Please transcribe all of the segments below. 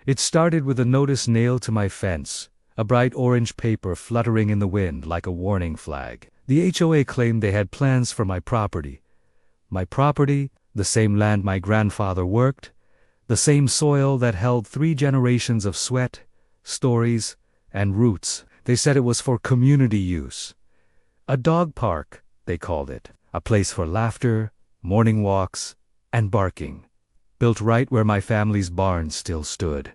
It started with a notice nailed to my fence, a bright orange paper fluttering in the wind like a warning flag. The HOA claimed they had plans for my property. My property, the same land my grandfather worked, the same soil that held 3 generations of sweat, stories, and roots. They said it was for community use. A dog park, they called it. A place for laughter, morning walks, and barking. Built right where my family's barn still stood.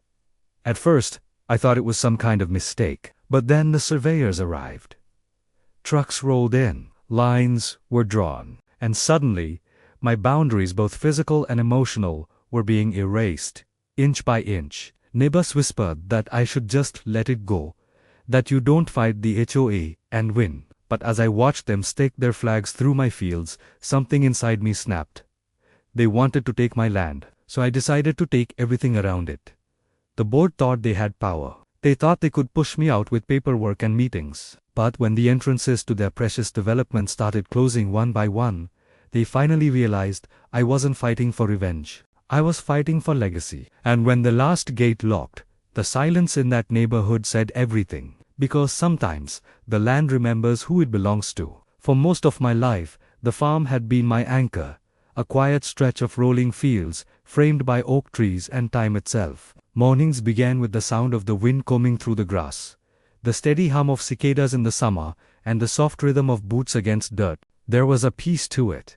At first, I thought it was some kind of mistake, but then the surveyors arrived. Trucks rolled in, lines were drawn, and suddenly, my boundaries, both physical and emotional, were being erased, inch by inch. Neighbors whispered that I should just let it go, that you don't fight the HOA and win. But as I watched them stake their flags through my fields, something inside me snapped. They wanted to take my land, so I decided to take everything around it. The board thought they had power. They thought they could push me out with paperwork and meetings. But when the entrances to their precious development started closing one by one, they finally realized I wasn't fighting for revenge. I was fighting for legacy. And when the last gate locked, the silence in that neighborhood said everything. Because sometimes, the land remembers who it belongs to. For most of my life, the farm had been my anchor, a quiet stretch of rolling fields, framed by oak trees and time itself. Mornings began with the sound of the wind combing through the grass, the steady hum of cicadas in the summer, and the soft rhythm of boots against dirt. There was a peace to it,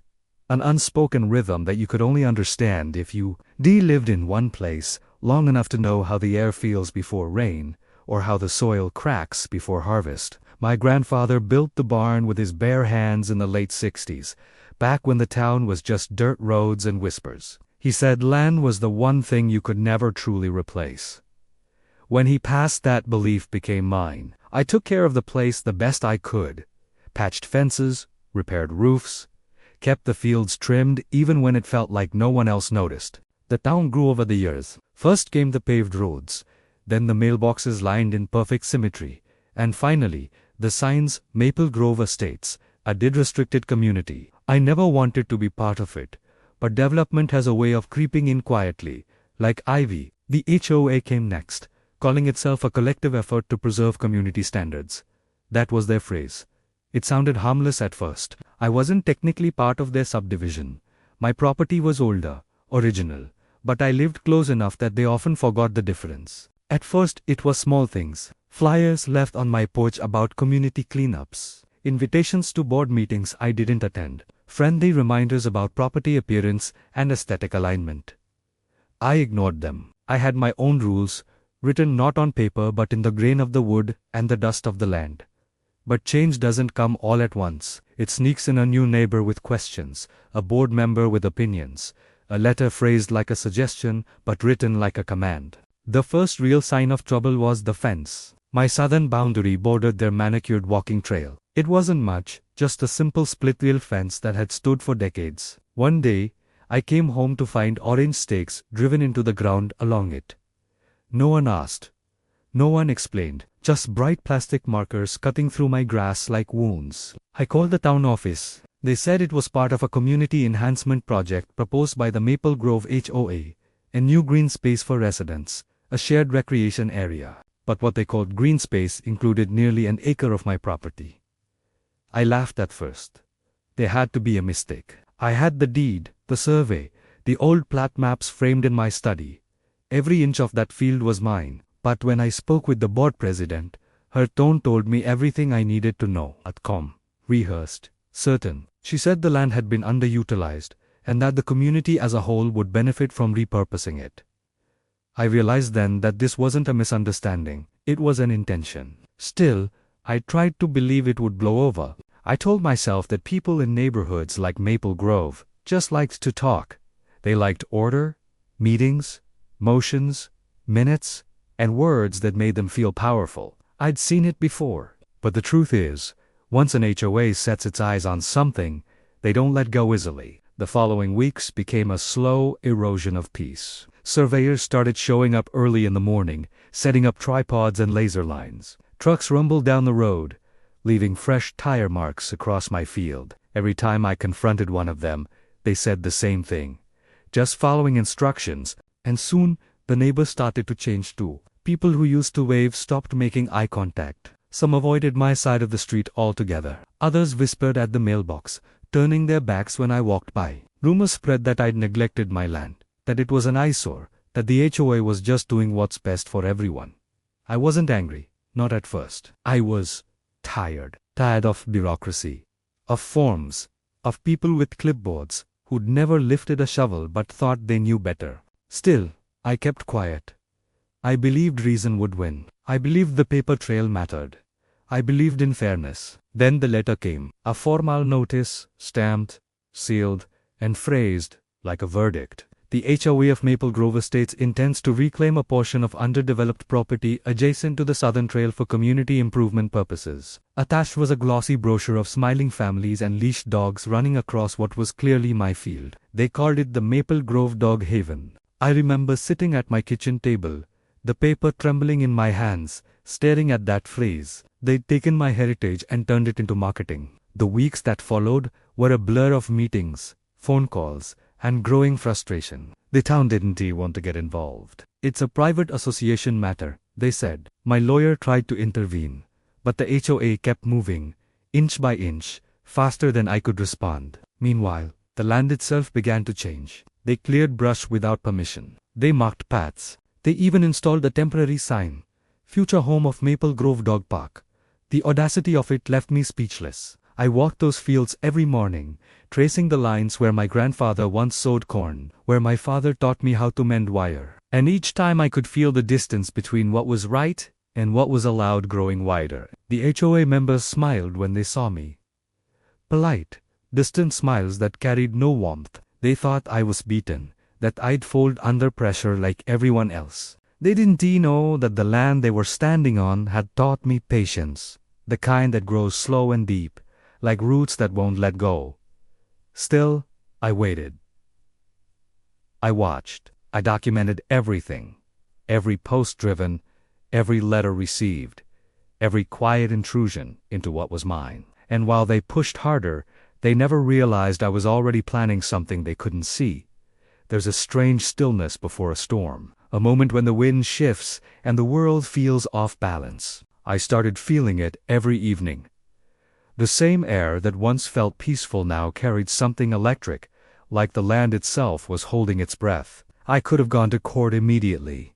an unspoken rhythm that you could only understand if you lived in one place long enough to know how the air feels before rain, or how the soil cracks before harvest. My grandfather built the barn with his bare hands in the late 60s, back when the town was just dirt roads and whispers. He said land was the one thing you could never truly replace. When he passed, that belief became mine. I took care of the place the best I could, patched fences, repaired roofs, kept the fields trimmed even when it felt like no one else noticed. The town grew over the years. First came the paved roads, then the mailboxes lined in perfect symmetry, and finally, the signs Maple Grove Estates, a deed-restricted community. I never wanted to be part of it, but development has a way of creeping in quietly, like ivy. The HOA came next, calling itself a collective effort to preserve community standards. That was their phrase. It sounded harmless at first. I wasn't technically part of their subdivision. My property was older, original, but I lived close enough that they often forgot the difference. At first, it was small things. Flyers left on my porch about community cleanups. Invitations to board meetings I didn't attend. Friendly reminders about property appearance and aesthetic alignment. I ignored them. I had my own rules, written not on paper but in the grain of the wood and the dust of the land. But change doesn't come all at once. It sneaks in: a new neighbor with questions, a board member with opinions, a letter phrased like a suggestion but written like a command. The first real sign of trouble was the fence. My southern boundary bordered their manicured walking trail. It wasn't much, just a simple split-rail fence that had stood for decades. One day, I came home to find orange stakes driven into the ground along it. No one asked. No one explained. Just bright plastic markers cutting through my grass like wounds. I called the town office. They said it was part of a community enhancement project proposed by the Maple Grove HOA, a new green space for residents, a shared recreation area. But what they called green space included nearly an acre of my property. I laughed at first. There had to be a mistake. I had the deed, the survey, the old plat maps framed in my study. Every inch of that field was mine. But when I spoke with the board president, her tone told me everything I needed to know. Calm, rehearsed, certain. She said the land had been underutilized, and that the community as a whole would benefit from repurposing it. I realized then that this wasn't a misunderstanding, it was an intention. Still, I tried to believe it would blow over. I told myself that people in neighborhoods like Maple Grove just liked to talk. They liked order, meetings, motions, minutes, and words that made them feel powerful. I'd seen it before. But the truth is, once an HOA sets its eyes on something, they don't let go easily. The following weeks became a slow erosion of peace. Surveyors started showing up early in the morning, setting up tripods and laser lines. Trucks rumbled down the road, leaving fresh tire marks across my field. Every time I confronted one of them, they said the same thing. Just following instructions, and soon The neighbors started to change too. People who used to wave stopped making eye contact. Some avoided my side of the street altogether. Others whispered at the mailbox, turning their backs when I walked by. Rumors spread that I'd neglected my land, that it was an eyesore, that the HOA was just doing what's best for everyone. I wasn't angry, not at first. I was tired. Tired of bureaucracy, of forms, of people with clipboards who'd never lifted a shovel but thought they knew better. Still, I kept quiet. I believed reason would win. I believed the paper trail mattered. I believed in fairness. Then the letter came, a formal notice, stamped, sealed, and phrased like a verdict. The HOA of Maple Grove Estates intends to reclaim a portion of underdeveloped property adjacent to the Southern Trail for community improvement purposes. Attached was a glossy brochure of smiling families and leashed dogs running across what was clearly my field. They called it the Maple Grove Dog Haven. I remember sitting at my kitchen table, the paper trembling in my hands, staring at that phrase. They'd taken my heritage and turned it into marketing. The weeks that followed were a blur of meetings, phone calls, and growing frustration. The town didn't want to get involved. It's a private association matter, they said. My lawyer tried to intervene, but the HOA kept moving, inch by inch, faster than I could respond. Meanwhile, the land itself began to change. They cleared brush without permission. They marked paths. They even installed a temporary sign, "Future home of Maple Grove Dog Park." The audacity of it left me speechless. I walked those fields every morning, tracing the lines where my grandfather once sowed corn, where my father taught me how to mend wire. And each time I could feel the distance between what was right and what was allowed growing wider. The HOA members smiled when they saw me. Polite, distant smiles that carried no warmth. They thought I was beaten, that I'd fold under pressure like everyone else. They didn't know that the land they were standing on had taught me patience, the kind that grows slow and deep, like roots that won't let go. Still, I waited. I watched. I documented everything. Every post driven, every letter received, every quiet intrusion into what was mine. And while they pushed harder, they never realized I was already planning something they couldn't see. There's a strange stillness before a storm, a moment when the wind shifts and the world feels off balance. I started feeling it every evening. The same air that once felt peaceful now carried something electric, like the land itself was holding its breath. I could have gone to court immediately.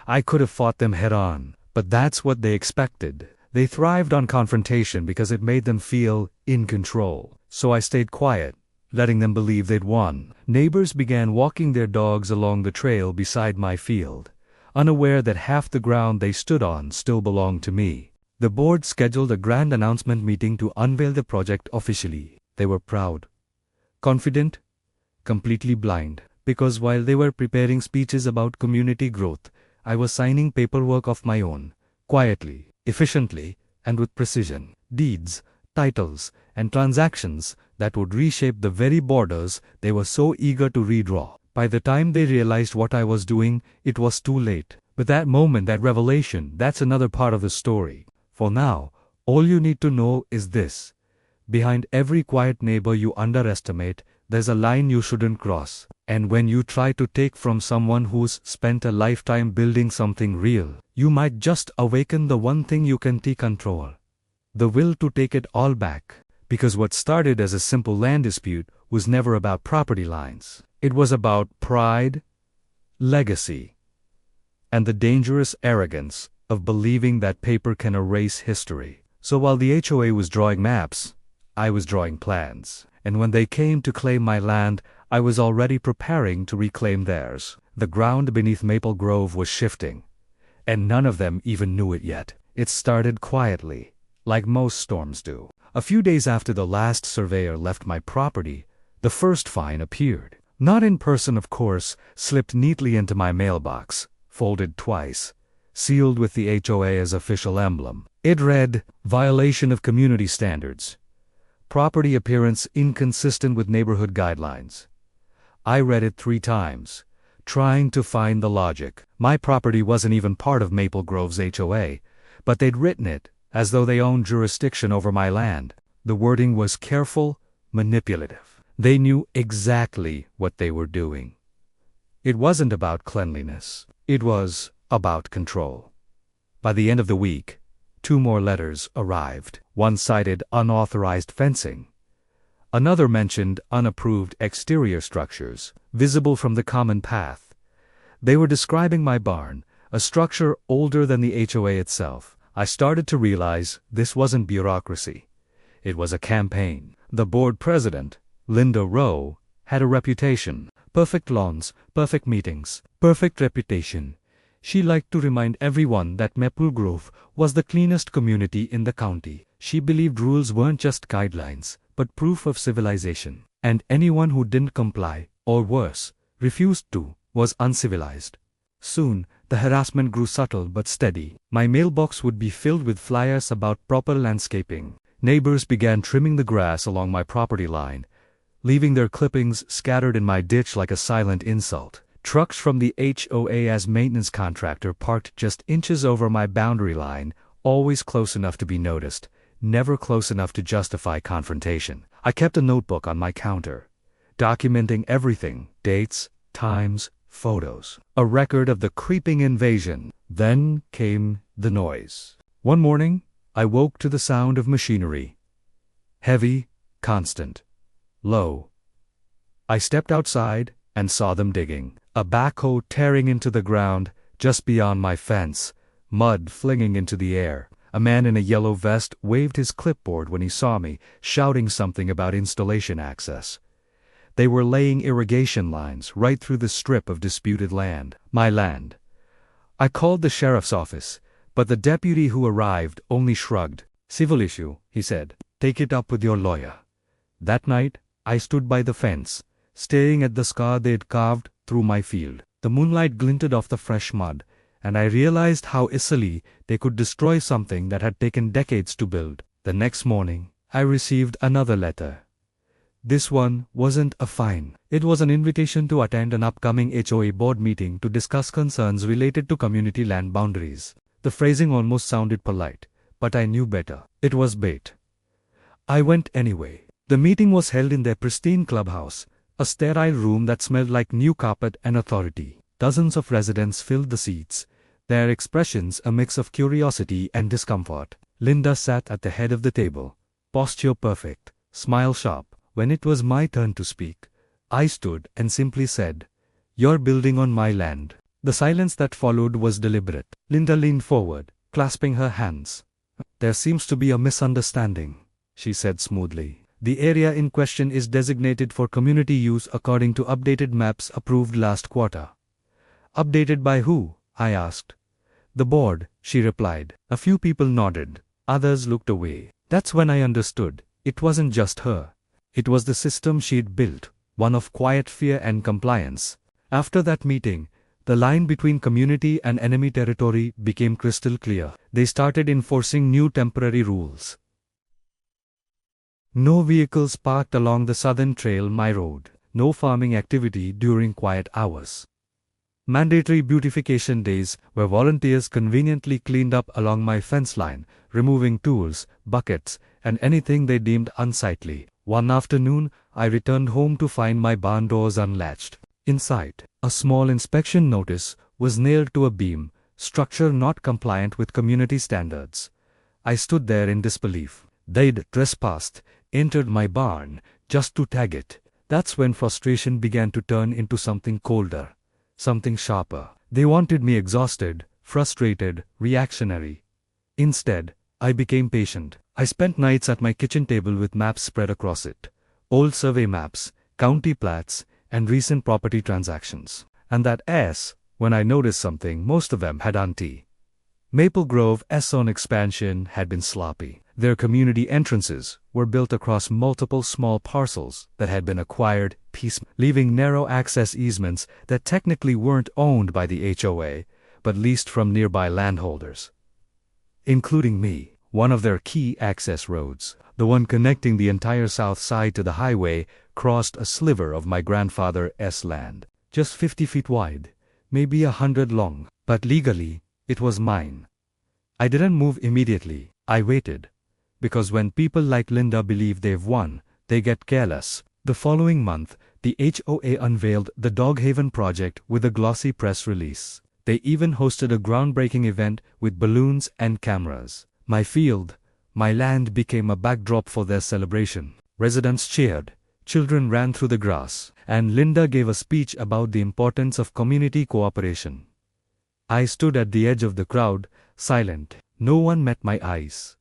I could have fought them head on, but that's what they expected. They thrived on confrontation because it made them feel in control. So I stayed quiet, letting them believe they'd won. Neighbors began walking their dogs along the trail beside my field, unaware that half the ground they stood on still belonged to me. The board scheduled a grand announcement meeting to unveil the project officially. They were proud, confident, completely blind, because while they were preparing speeches about community growth, I was signing paperwork of my own, quietly, efficiently, and with precision. Deeds, titles, and transactions that would reshape the very borders they were so eager to redraw. By the time they realized what I was doing, it was too late. But that moment, that revelation, that's another part of the story. For now, all you need to know is this. Behind every quiet neighbor you underestimate, there's a line you shouldn't cross. And when you try to take from someone who's spent a lifetime building something real, you might just awaken the one thing you can control. The will to take it all back. Because what started as a simple land dispute was never about property lines. It was about pride, legacy, and the dangerous arrogance of believing that paper can erase history. So while the HOA was drawing maps, I was drawing plans. And when they came to claim my land, I was already preparing to reclaim theirs. The ground beneath Maple Grove was shifting, and none of them even knew it yet. It started quietly, like most storms do. A few days after the last surveyor left my property, the first fine appeared. Not in person, of course, slipped neatly into my mailbox, folded twice, sealed with the HOA as official emblem. It read, "Violation of community standards. Property appearance inconsistent with neighborhood guidelines." I read it 3 times, trying to find the logic. My property wasn't even part of Maple Grove's HOA, but they'd written it as though they owned jurisdiction over my land. The wording was careful, manipulative. They knew exactly what they were doing. It wasn't about cleanliness. It was about control. By the end of the week, 2 more letters arrived. One cited unauthorized fencing. Another mentioned unapproved exterior structures, visible from the common path. They were describing my barn, a structure older than the HOA itself. I started to realize this wasn't bureaucracy. It was a campaign. The board president, Linda Rowe, had a reputation. Perfect lawns, perfect meetings, perfect reputation. She liked to remind everyone that Maple Grove was the cleanest community in the county. She believed rules weren't just guidelines, but proof of civilization. And anyone who didn't comply, or worse, refused to, was uncivilized. Soon, the harassment grew subtle but steady. My mailbox would be filled with flyers about proper landscaping. Neighbors began trimming the grass along my property line, leaving their clippings scattered in my ditch like a silent insult. Trucks from the HOA as maintenance contractor parked just inches over my boundary line, always close enough to be noticed, never close enough to justify confrontation. I kept a notebook on my counter, documenting everything: dates, times, photos. A record of the creeping invasion. Then came the noise. One morning, I woke to the sound of machinery. Heavy, constant, low. I stepped outside and saw them digging. A backhoe tearing into the ground just beyond my fence, mud flinging into the air. A man in a yellow vest waved his clipboard when he saw me, shouting something about installation access. They were laying irrigation lines right through the strip of disputed land. My land. I called the sheriff's office, but the deputy who arrived only shrugged. "Civil issue," he said. "Take it up with your lawyer." That night, I stood by the fence, staring at the scar they'd carved through my field. The moonlight glinted off the fresh mud, and I realized how easily they could destroy something that had taken decades to build. The next morning, I received another letter. This one wasn't a fine. It was an invitation to attend an upcoming HOA board meeting to discuss concerns related to community land boundaries. The phrasing almost sounded polite, but I knew better. It was bait. I went anyway. The meeting was held in their pristine clubhouse, a sterile room that smelled like new carpet and authority. Dozens of residents filled the seats, their expressions a mix of curiosity and discomfort. Linda sat at the head of the table, posture perfect, smile sharp. When it was my turn to speak, I stood and simply said, "You're building on my land." The silence that followed was deliberate. Linda leaned forward, clasping her hands. "There seems to be a misunderstanding," she said smoothly. "The area in question is designated for community use according to updated maps approved last quarter." "Updated by who?" I asked. "The board," she replied. A few people nodded, others looked away. That's when I understood. It wasn't just her. It was the system she'd built, one of quiet fear and compliance. After that meeting, the line between community and enemy territory became crystal clear. They started enforcing new temporary rules. No vehicles parked along the southern trail, my road. No farming activity during quiet hours. Mandatory beautification days where volunteers conveniently cleaned up along my fence line, removing tools, buckets, and anything they deemed unsightly. One afternoon, I returned home to find my barn doors unlatched. Inside, a small inspection notice was nailed to a beam, structure not compliant with community standards. I stood there in disbelief. They'd trespassed, entered my barn, just to tag it. That's when frustration began to turn into something colder, something sharper. They wanted me exhausted, frustrated, reactionary. Instead, I became patient. I spent nights at my kitchen table with maps spread across it. Old survey maps, county plats, and recent property transactions. And that when I noticed something, most of them had auntie. Maple Grove's own expansion had been sloppy. Their community entrances were built across multiple small parcels that had been acquired piecemeal, leaving narrow access easements that technically weren't owned by the HOA, but leased from nearby landholders. Including me. One of their key access roads, the one connecting the entire south side to the highway, crossed a sliver of my grandfather's land. Just 50 feet wide, maybe 100 long, but legally, it was mine. I didn't move immediately. I waited. Because when people like Linda believe they've won, they get careless. The following month, the HOA unveiled the Dog Haven project with a glossy press release. They even hosted a groundbreaking event with balloons and cameras. My field, my land became a backdrop for their celebration. Residents cheered, children ran through the grass, and Linda gave a speech about the importance of community cooperation. I stood at the edge of the crowd, silent. No one met my eyes.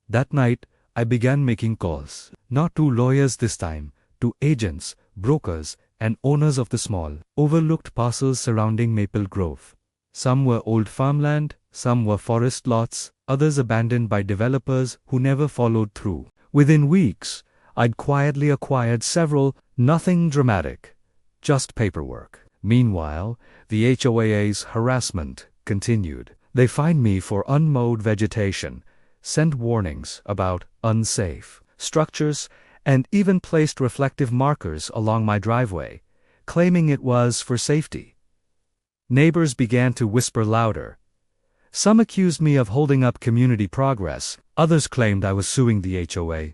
That night, I began making calls, not to lawyers this time, to agents, brokers, and owners of the small, overlooked parcels surrounding Maple Grove. Some were old farmland, some were forest lots, others abandoned by developers who never followed through. Within weeks, I'd quietly acquired several, nothing dramatic, just paperwork. Meanwhile, the HOA's harassment continued. They fined me for unmowed vegetation, sent warnings about unsafe structures, and even placed reflective markers along my driveway, claiming it was for safety. Neighbors began to whisper louder. Some accused me of holding up community progress, others claimed I was suing the HOA.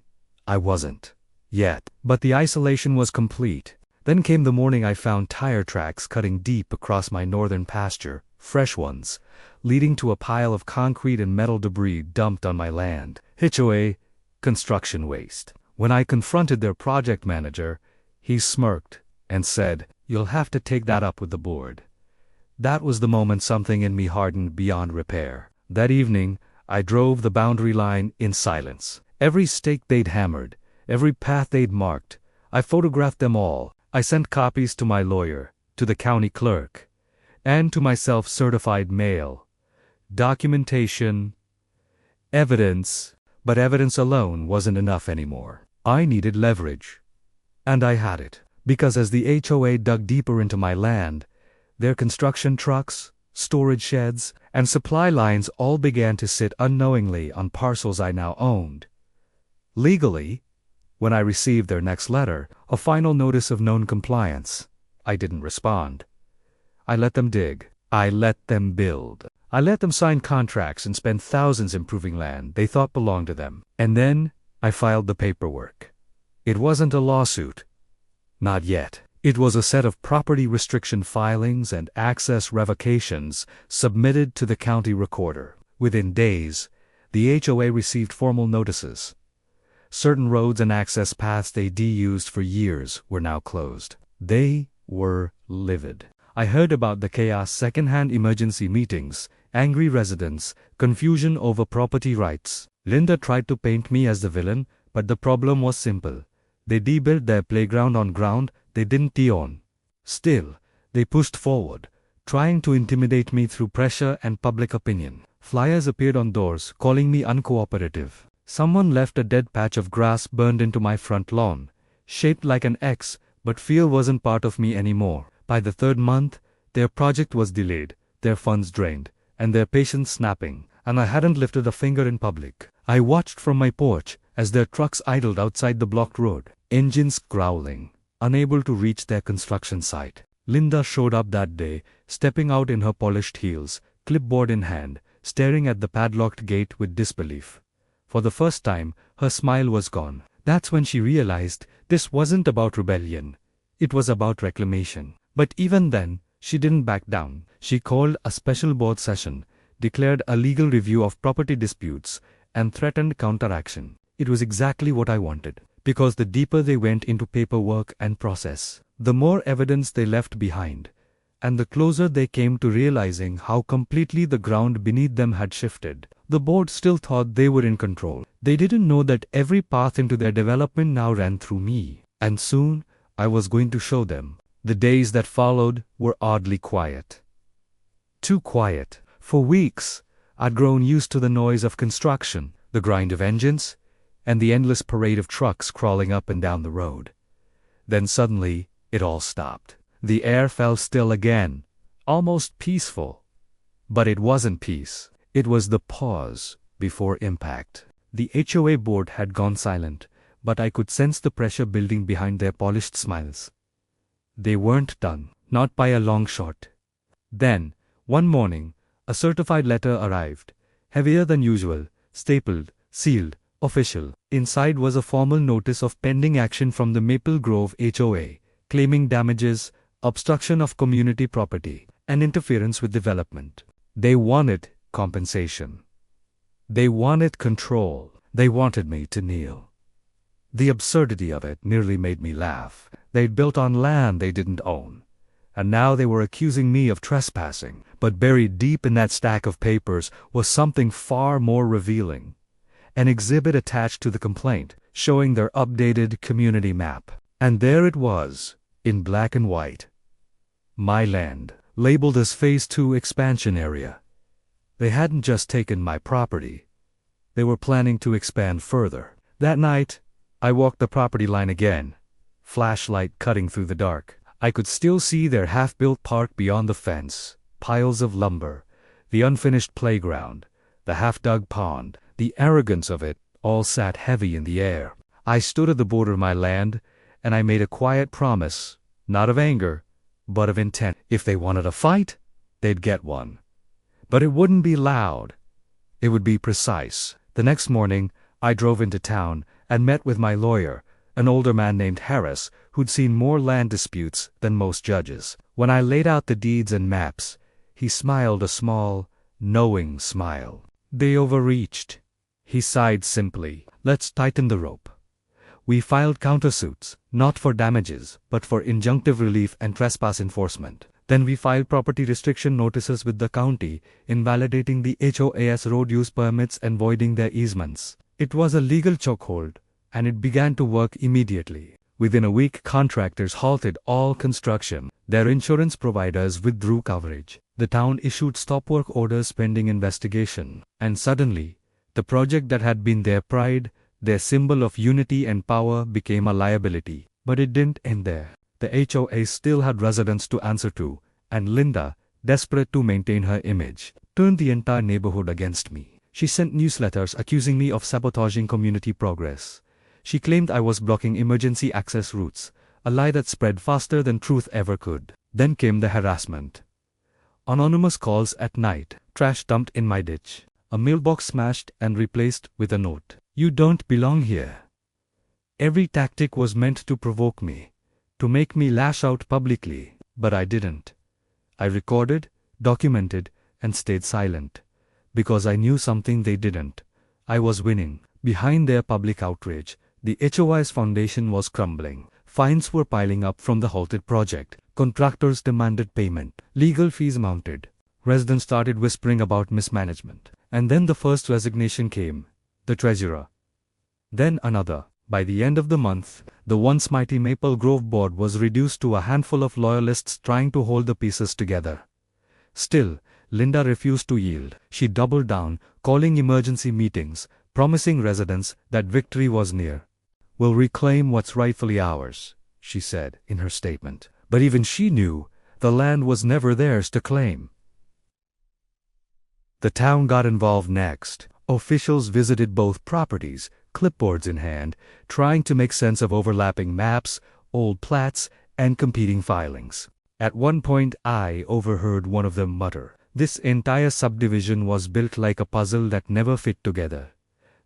I wasn't. Yet. But the isolation was complete. Then came the morning I found tire tracks cutting deep across my northern pasture, fresh ones, leading to a pile of concrete and metal debris dumped on my land. HOA, construction waste. When I confronted their project manager, he smirked and said, "You'll have to take that up with the board." That was the moment something in me hardened beyond repair. That evening, I drove the boundary line in silence. Every stake they'd hammered, every path they'd marked, I photographed them all. I sent copies to my lawyer, to the county clerk, and to my self-certified mail. Documentation, evidence, but evidence alone wasn't enough anymore. I needed leverage. And I had it, because as the HOA dug deeper into my land, their construction trucks, storage sheds, and supply lines all began to sit unknowingly on parcels I now owned. Legally, when I received their next letter, a final notice of non-compliance, I didn't respond. I let them dig. I let them build. I let them sign contracts and spend thousands improving land they thought belonged to them. And then, I filed the paperwork. It wasn't a lawsuit. Not yet. It was a set of property restriction filings and access revocations submitted to the county recorder. Within days, the HOA received formal notices. Certain roads and access paths they'd used for years were now closed. They were livid. I heard about the chaos, second-hand emergency meetings, angry residents, confusion over property rights. Linda tried to paint me as the villain, but the problem was simple. They rebuilt their playground on ground they didn't own. Still, they pushed forward, trying to intimidate me through pressure and public opinion. Flyers appeared on doors, calling me uncooperative. Someone left a dead patch of grass burned into my front lawn, shaped like an X, but fear wasn't part of me anymore. By the third month, their project was delayed, their funds drained, and their patience snapping, and I hadn't lifted a finger in public. I watched from my porch as their trucks idled outside the blocked road, engines growling, unable to reach their construction site. Linda showed up that day, stepping out in her polished heels, clipboard in hand, staring at the padlocked gate with disbelief. For the first time, her smile was gone. That's when she realized this wasn't about rebellion. It was about reclamation. But even then, she didn't back down. She called a special board session, declared a legal review of property disputes, and threatened counteraction. It was exactly what I wanted, because the deeper they went into paperwork and process, the more evidence they left behind, and the closer they came to realizing how completely the ground beneath them had shifted. The board still thought they were in control. They didn't know that every path into their development now ran through me. And soon, I was going to show them. The days that followed were oddly quiet. Too quiet. For weeks, I'd grown used to the noise of construction, the grind of engines, and the endless parade of trucks crawling up and down the road. Then suddenly, it all stopped. The air fell still again, almost peaceful. But it wasn't peace. It was the pause before impact. The HOA board had gone silent, but I could sense the pressure building behind their polished smiles. They weren't done, not by a long shot. Then, one morning, a certified letter arrived, heavier than usual, stapled, sealed, official. Inside was a formal notice of pending action from the Maple Grove HOA, claiming damages, obstruction of community property, and interference with development. They wanted compensation. They wanted control. They wanted me to kneel. The absurdity of it nearly made me laugh. They'd built on land they didn't own, and now they were accusing me of trespassing. But buried deep in that stack of papers was something far more revealing. An exhibit attached to the complaint, showing their updated community map. And there it was, in black and white. My land, labeled as Phase 2 expansion area. They hadn't just taken my property. They were planning to expand further. That night, I walked the property line again, flashlight cutting through the dark. I could still see their half-built park beyond the fence, piles of lumber, the unfinished playground, the half-dug pond. The arrogance of it all sat heavy in the air. I stood at the border of my land, and I made a quiet promise, not of anger, but of intent. If they wanted a fight, they'd get one. But it wouldn't be loud. It would be precise. The next morning, I drove into town and met with my lawyer, an older man named Harris, who'd seen more land disputes than most judges. When I laid out the deeds and maps, he smiled a small, knowing smile. They overreached. He sighed simply. Let's tighten the rope. We filed countersuits, not for damages, but for injunctive relief and trespass enforcement. Then we filed property restriction notices with the county, invalidating the HOA's road use permits and voiding their easements. It was a legal chokehold, and it began to work immediately. Within a week, contractors halted all construction. Their insurance providers withdrew coverage. The town issued stop work orders pending investigation. And suddenly, the project that had been their pride, their symbol of unity and power, became a liability. But it didn't end there. The HOA still had residents to answer to, and Linda, desperate to maintain her image, turned the entire neighborhood against me. She sent newsletters accusing me of sabotaging community progress. She claimed I was blocking emergency access routes, a lie that spread faster than truth ever could. Then came the harassment. Anonymous calls at night, trash dumped in my ditch, a mailbox smashed and replaced with a note. You don't belong here. Every tactic was meant to provoke me, to make me lash out publicly, but I didn't. I recorded, documented, and stayed silent, because I knew something they didn't. I was winning. Behind their public outrage, the HOA's foundation was crumbling. Fines were piling up from the halted project. Contractors demanded payment. Legal fees mounted. Residents started whispering about mismanagement. And then the first resignation came, the treasurer. Then another. By the end of the month, the once mighty Maple Grove board was reduced to a handful of loyalists trying to hold the pieces together. Still, Linda refused to yield. She doubled down, calling emergency meetings, promising residents that victory was near. We'll reclaim what's rightfully ours, she said in her statement. But even she knew the land was never theirs to claim. The town got involved next. Officials visited both properties, clipboards in hand, trying to make sense of overlapping maps, old plats, and competing filings. At one point, I overheard one of them mutter, "This entire subdivision was built like a puzzle that never fit together."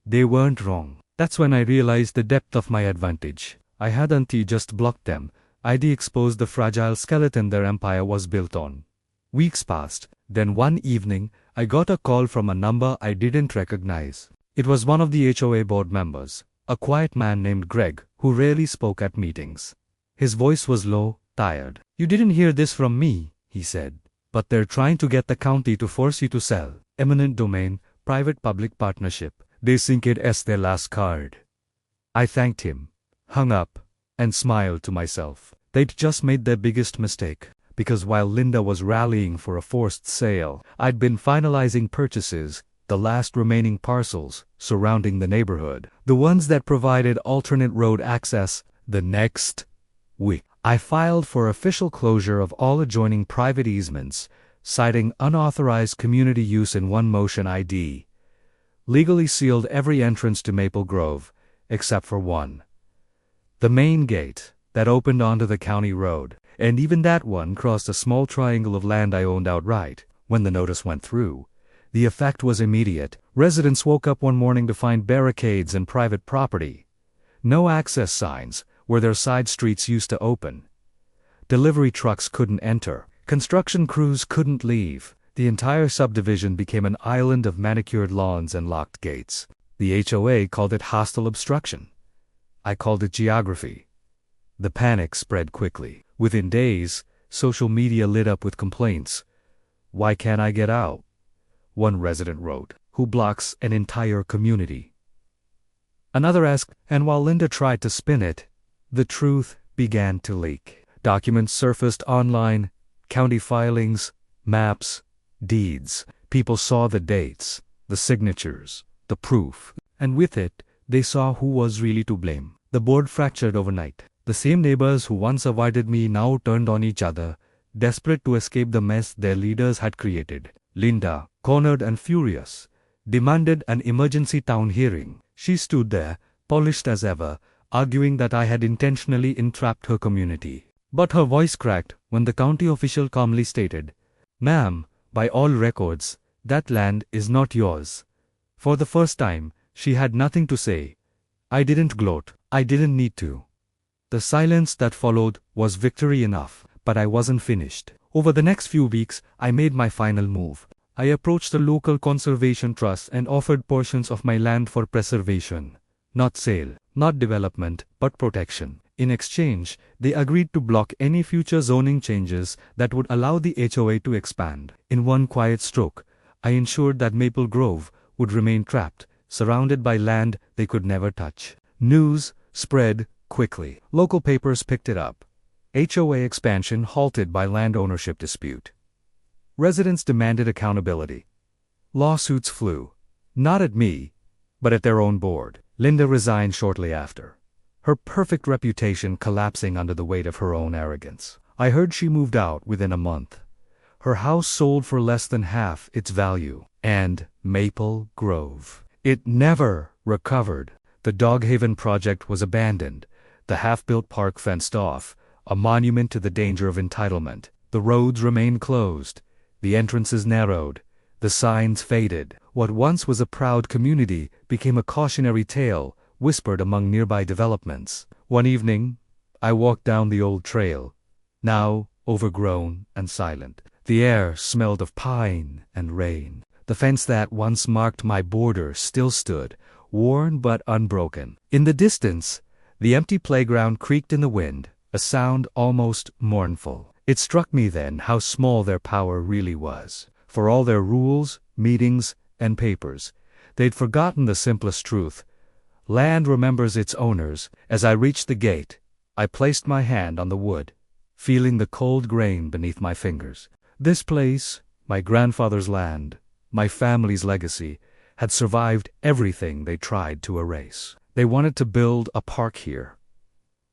They weren't wrong. That's when I realized the depth of my advantage. I hadn't just blocked them, I'd exposed the fragile skeleton their empire was built on. Weeks passed, then one evening, I got a call from a number I didn't recognize. It was one of the HOA board members, a quiet man named Greg, who rarely spoke at meetings. His voice was low, tired. "You didn't hear this from me," he said, "but they're trying to get the county to force you to sell. Eminent domain, private-public partnership. They think it's their last card." I thanked him, hung up, and smiled to myself. They'd just made their biggest mistake, because while Linda was rallying for a forced sale, I'd been finalizing purchases, the last remaining parcels surrounding the neighborhood, the ones that provided alternate road access. The next week, I filed for official closure of all adjoining private easements, citing unauthorized community use in one motion ID. Legally sealed every entrance to Maple Grove, except for one. The main gate, that opened onto the county road, and even that one crossed a small triangle of land I owned outright. When the notice went through, the effect was immediate. Residents woke up one morning to find barricades and private property. No access signs where their side streets used to open. Delivery trucks couldn't enter. Construction crews couldn't leave. The entire subdivision became an island of manicured lawns and locked gates. The HOA called it hostile obstruction. I called it geography. The panic spread quickly. Within days, social media lit up with complaints. "Why can't I get out?" one resident wrote. "Who blocks an entire community?" Another asked, and while Linda tried to spin it, the truth began to leak. Documents surfaced online, county filings, maps, deeds. People saw the dates, the signatures, the proof, and with it, they saw who was really to blame. The board fractured overnight. The same neighbors who once avoided me now turned on each other, desperate to escape the mess their leaders had created. Linda, cornered and furious, demanded an emergency town hearing. She stood there, polished as ever, arguing that I had intentionally entrapped her community. But her voice cracked when the county official calmly stated, "Ma'am, by all records, that land is not yours." For the first time, she had nothing to say. I didn't gloat. I didn't need to. The silence that followed was victory enough, but I wasn't finished. Over the next few weeks, I made my final move. I approached the local conservation trust and offered portions of my land for preservation. Not sale, not development, but protection. In exchange, they agreed to block any future zoning changes that would allow the HOA to expand. In one quiet stroke, I ensured that Maple Grove would remain trapped, surrounded by land they could never touch. News spread quickly. Local papers picked it up. HOA expansion halted by land ownership dispute. Residents demanded accountability. Lawsuits flew. Not at me, but at their own board. Linda resigned shortly after, her perfect reputation collapsing under the weight of her own arrogance. I heard she moved out within a month. Her house sold for less than half its value. And Maple Grove. It never recovered. The Dog Haven project was abandoned, the half-built park fenced off, a monument to the danger of entitlement. The roads remained closed, the entrances narrowed, the signs faded. What once was a proud community became a cautionary tale whispered among nearby developments. One evening, I walked down the old trail, now overgrown and silent. The air smelled of pine and rain. The fence that once marked my border still stood, worn but unbroken. In the distance, the empty playground creaked in the wind, a sound almost mournful. It struck me then how small their power really was. For all their rules, meetings, and papers, they'd forgotten the simplest truth. Land remembers its owners. As I reached the gate, I placed my hand on the wood, feeling the cold grain beneath my fingers. This place, my grandfather's land, my family's legacy, had survived everything they tried to erase. They wanted to build a park here.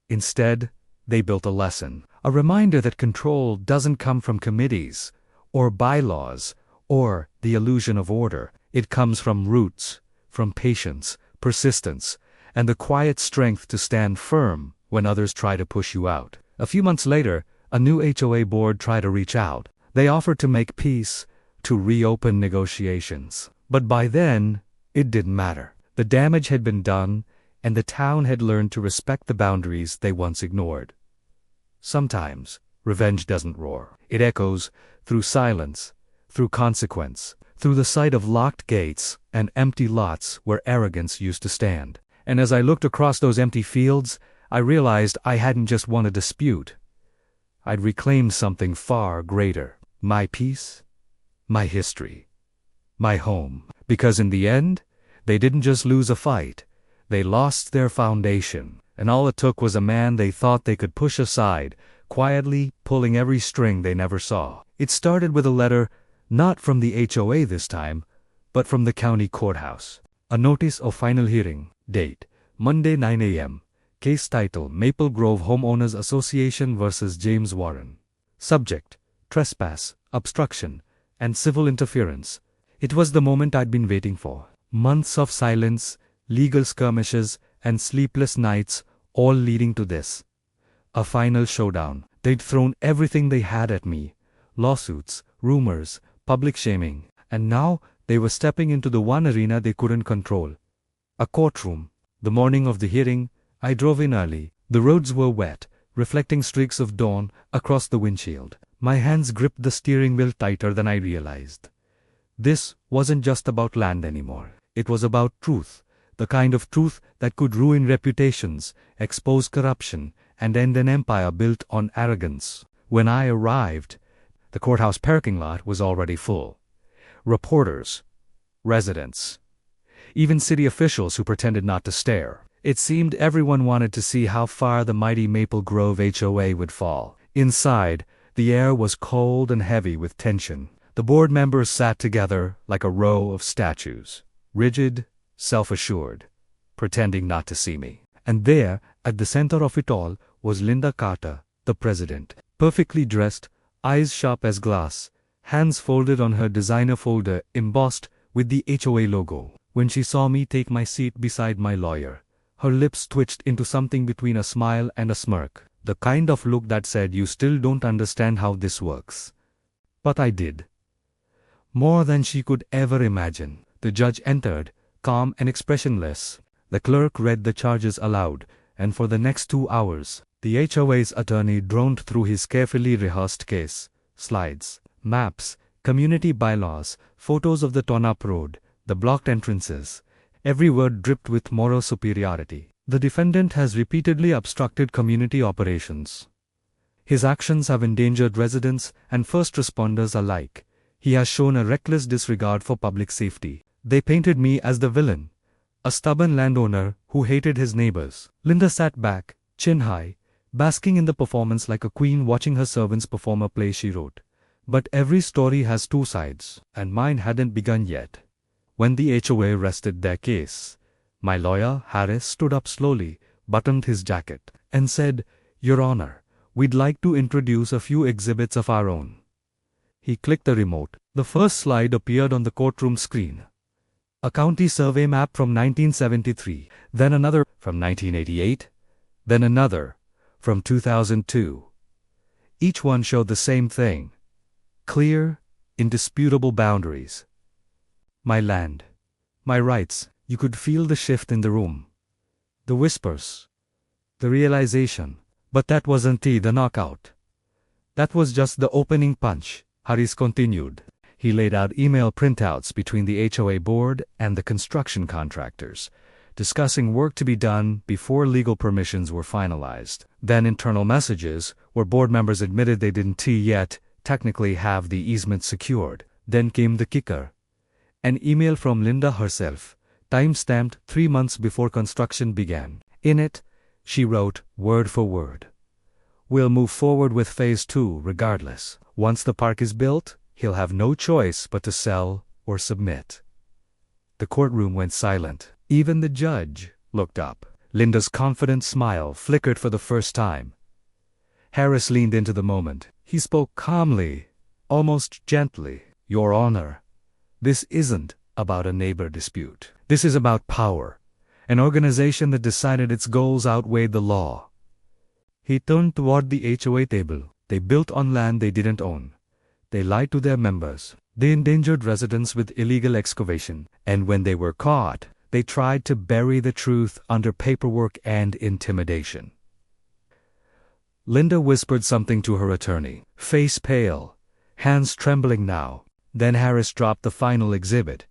Instead, they built a lesson, a reminder that control doesn't come from committees, or bylaws, or the illusion of order. It comes from roots, from patience, persistence, and the quiet strength to stand firm when others try to push you out. A few months later, a new HOA board tried to reach out. They offered to make peace, to reopen negotiations. But by then, it didn't matter. The damage had been done, and the town had learned to respect the boundaries they once ignored. Sometimes, revenge doesn't roar. It echoes through silence, through consequence, through the sight of locked gates and empty lots where arrogance used to stand. And as I looked across those empty fields, I realized I hadn't just won a dispute. I'd reclaimed something far greater. My peace, my history, my home. Because in the end, they didn't just lose a fight, they lost their foundation. And all it took was a man they thought they could push aside, quietly pulling every string they never saw. It started with a letter, not from the HOA this time, but from the county courthouse. A notice of final hearing. Date, Monday 9 a.m. Case title, Maple Grove Homeowners Association vs. James Warren. Subject, trespass, obstruction, and civil interference. It was the moment I'd been waiting for. Months of silence, legal skirmishes, and sleepless nights, all leading to this. A final showdown. They'd thrown everything they had at me. Lawsuits, rumors, public shaming. And now, they were stepping into the one arena they couldn't control. A courtroom. The morning of the hearing, I drove in early. The roads were wet, reflecting streaks of dawn across the windshield. My hands gripped the steering wheel tighter than I realized. This wasn't just about land anymore. It was about truth, the kind of truth that could ruin reputations, expose corruption, and end an empire built on arrogance. When I arrived, the courthouse parking lot was already full. Reporters, residents, even city officials who pretended not to stare. It seemed everyone wanted to see how far the mighty Maple Grove HOA would fall. Inside, the air was cold and heavy with tension. The board members sat together like a row of statues, rigid, self-assured, pretending not to see me. And there, at the center of it all, was Linda Carter, the president, perfectly dressed, eyes sharp as glass, hands folded on her designer folder embossed with the HOA logo. When she saw me take my seat beside my lawyer, her lips twitched into something between a smile and a smirk, the kind of look that said, "You still don't understand how this works." But I did. More than she could ever imagine. The judge entered, calm and expressionless. The clerk read the charges aloud, and for the next 2 hours, the HOA's attorney droned through his carefully rehearsed case, slides, maps, community bylaws, photos of the torn-up road, the blocked entrances. Every word dripped with moral superiority. The defendant has repeatedly obstructed community operations. His actions have endangered residents and first responders alike. He has shown a reckless disregard for public safety. They painted me as the villain, a stubborn landowner who hated his neighbors. Linda sat back, chin high, basking in the performance like a queen watching her servants perform a play she wrote. But every story has two sides, and mine hadn't begun yet. When the HOA rested their case, my lawyer, Harris, stood up slowly, buttoned his jacket, and said, "Your Honor, we'd like to introduce a few exhibits of our own." He clicked the remote. The first slide appeared on the courtroom screen. A county survey map from 1973, then another from 1988, then another from 2002. Each one showed the same thing: clear, indisputable boundaries. My land, my rights. You could feel the shift in the room. The whispers. The realization. But that wasn't the knockout. That was just the opening punch. Harris continued. He laid out email printouts between the HOA board and the construction contractors, discussing work to be done before legal permissions were finalized. Then internal messages, where board members admitted they didn't yet technically have the easement secured. Then came the kicker. An email from Linda herself, time-stamped 3 months before construction began. In it, she wrote, word for word, "We'll move forward with Phase 2 regardless. Once the park is built, he'll have no choice but to sell or submit." The courtroom went silent. Even the judge looked up. Linda's confident smile flickered for the first time. Harris leaned into the moment. He spoke calmly, almost gently. "Your Honor, this isn't about a neighbor dispute. This is about power, an organization that decided its goals outweighed the law." He turned toward the HOA table. They built on land they didn't own. They lied to their members. They endangered residents with illegal excavation. And when they were caught, they tried to bury the truth under paperwork and intimidation. Linda whispered something to her attorney, face pale, hands trembling now. Then Harris dropped the final exhibit,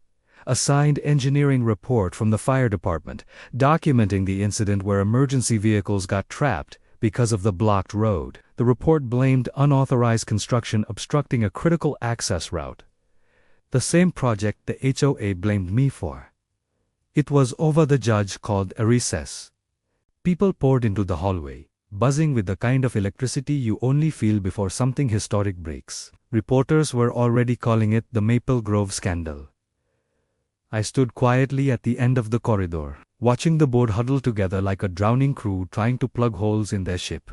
a signed engineering report from the fire department, documenting the incident where emergency vehicles got trapped because of the blocked road. The report blamed unauthorized construction obstructing a critical access route, the same project the HOA blamed me for. It was over. The judge called a recess. People poured into the hallway, buzzing with the kind of electricity you only feel before something historic breaks. Reporters were already calling it the Maple Grove scandal. I stood quietly at the end of the corridor, watching the board huddle together like a drowning crew trying to plug holes in their ship.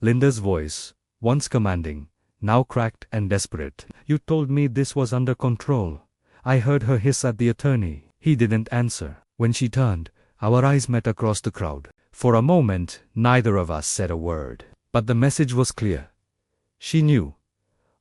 Linda's voice, once commanding, now cracked and desperate. "You told me this was under control." I heard her hiss at the attorney. He didn't answer. When she turned, our eyes met across the crowd. For a moment, neither of us said a word. But the message was clear. She knew.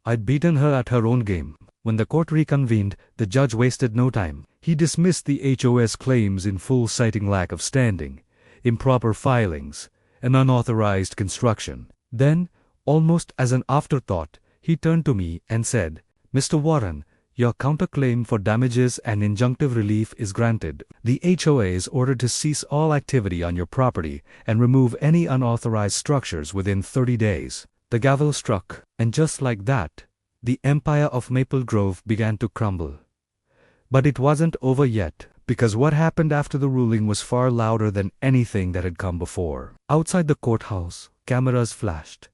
I'd beaten her at her own game. When the court reconvened, the judge wasted no time. He dismissed the HOA's claims in full, citing lack of standing, improper filings, and unauthorized construction. Then, Almost as an afterthought, he turned to me and said, "Mr. Warren, your counterclaim for damages and injunctive relief is granted. The HOA is ordered to cease all activity on your property and remove any unauthorized structures within 30 days. The gavel struck, and just like that, the empire of Maple Grove began to crumble. But it wasn't over yet, because what happened after the ruling was far louder than anything that had come before. Outside the courthouse, cameras flashed.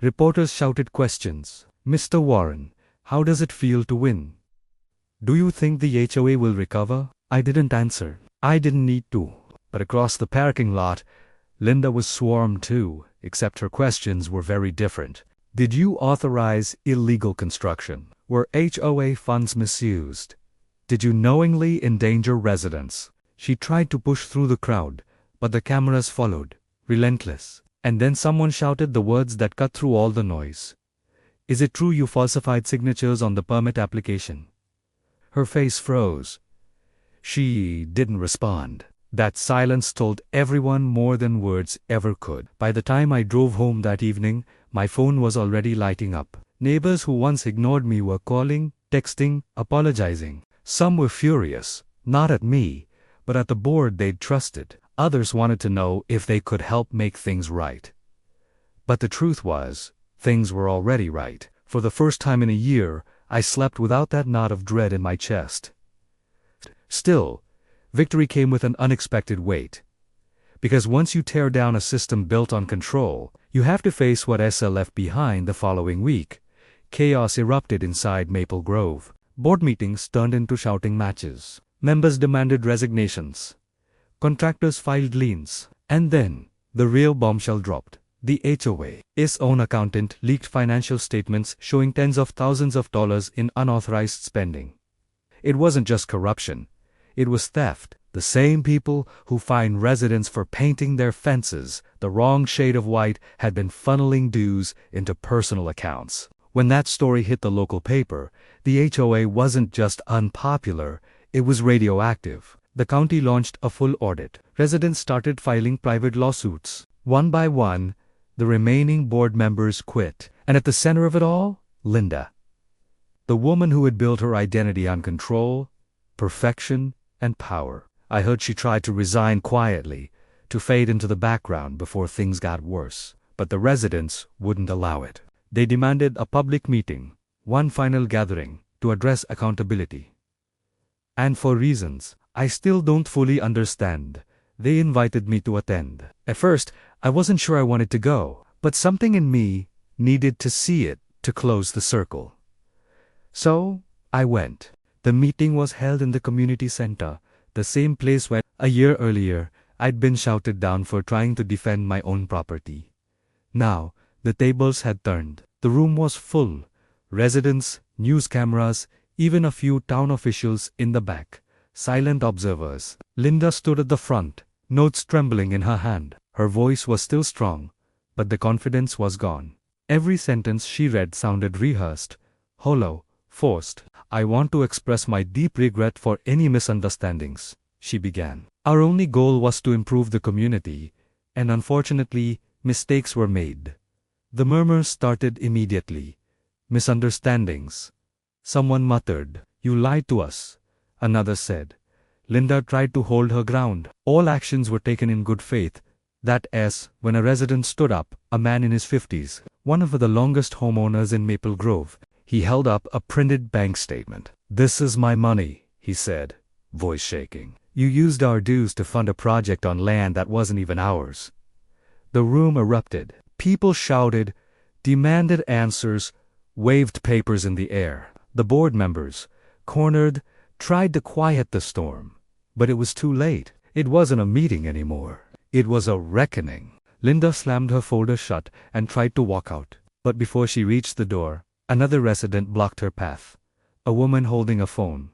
Reporters shouted questions. "Mr. Warren, how does it feel to win? Do you think the HOA will recover?" I didn't answer. I didn't need to. But across the parking lot, Linda was swarmed too, except her questions were very different. Did you authorize illegal construction? Were HOA funds misused? Did you knowingly endanger residents? She tried to push through the crowd, but the cameras followed, relentless. And then someone shouted the words that cut through all the noise. "Is it true you falsified signatures on the permit application?" Her face froze. She didn't respond. That silence told everyone more than words ever could. By the time I drove home that evening, my phone was already lighting up. Neighbors who once ignored me were calling, texting, apologizing. Some were furious, not at me, but at the board they'd trusted. Others wanted to know if they could help make things right. But the truth was, things were already right. For the first time in a year, I slept without that knot of dread in my chest. Still, victory came with an unexpected weight. Because once you tear down a system built on control, you have to face what SL left behind the following week. Chaos erupted inside Maple Grove. Board meetings turned into shouting matches. Members demanded resignations. Contractors filed liens. And then, the real bombshell dropped. The HOA's own accountant leaked financial statements showing tens of thousands of dollars in unauthorized spending. It wasn't just corruption. It was theft. The same people who fine residents for painting their fences the wrong shade of white had been funneling dues into personal accounts. When that story hit the local paper, the HOA wasn't just unpopular, it was radioactive. The county launched a full audit. Residents started filing private lawsuits. One by one, the remaining board members quit. And at the center of it all, Linda. The woman who had built her identity on control, perfection, and power. I heard she tried to resign quietly, to fade into the background before things got worse. But the residents wouldn't allow it. They demanded a public meeting, one final gathering, to address accountability. And for reasons I still don't fully understand, they invited me to attend. At first, I wasn't sure I wanted to go, but something in me needed to see it to close the circle. So, I went. The meeting was held in the community center, the same place where, a year earlier, I'd been shouted down for trying to defend my own property. Now, the tables had turned. The room was full. Residents, news cameras, even a few town officials in the back. Silent observers. Linda stood at the front, notes trembling in her hand. Her voice was still strong, but the confidence was gone. Every sentence she read sounded rehearsed, hollow, forced. "I want to express my deep regret for any misunderstandings," she began. "Our only goal was to improve the community, and unfortunately, mistakes were made." The murmurs started immediately. Misunderstandings. Someone muttered, "You lied to us," another said. Linda tried to hold her ground. All actions were taken in good faith. That is, when a resident stood up, a man in his 50s, one of the longest homeowners in Maple Grove. He held up a printed bank statement. "This is my money," he said, voice shaking. "You used our dues to fund a project on land that wasn't even ours." The room erupted. People shouted, demanded answers, waved papers in the air. The board members, cornered, tried to quiet the storm. But it was too late. It wasn't a meeting anymore. It was a reckoning. Linda slammed her folder shut and tried to walk out. But before she reached the door, another resident blocked her path. A woman holding a phone.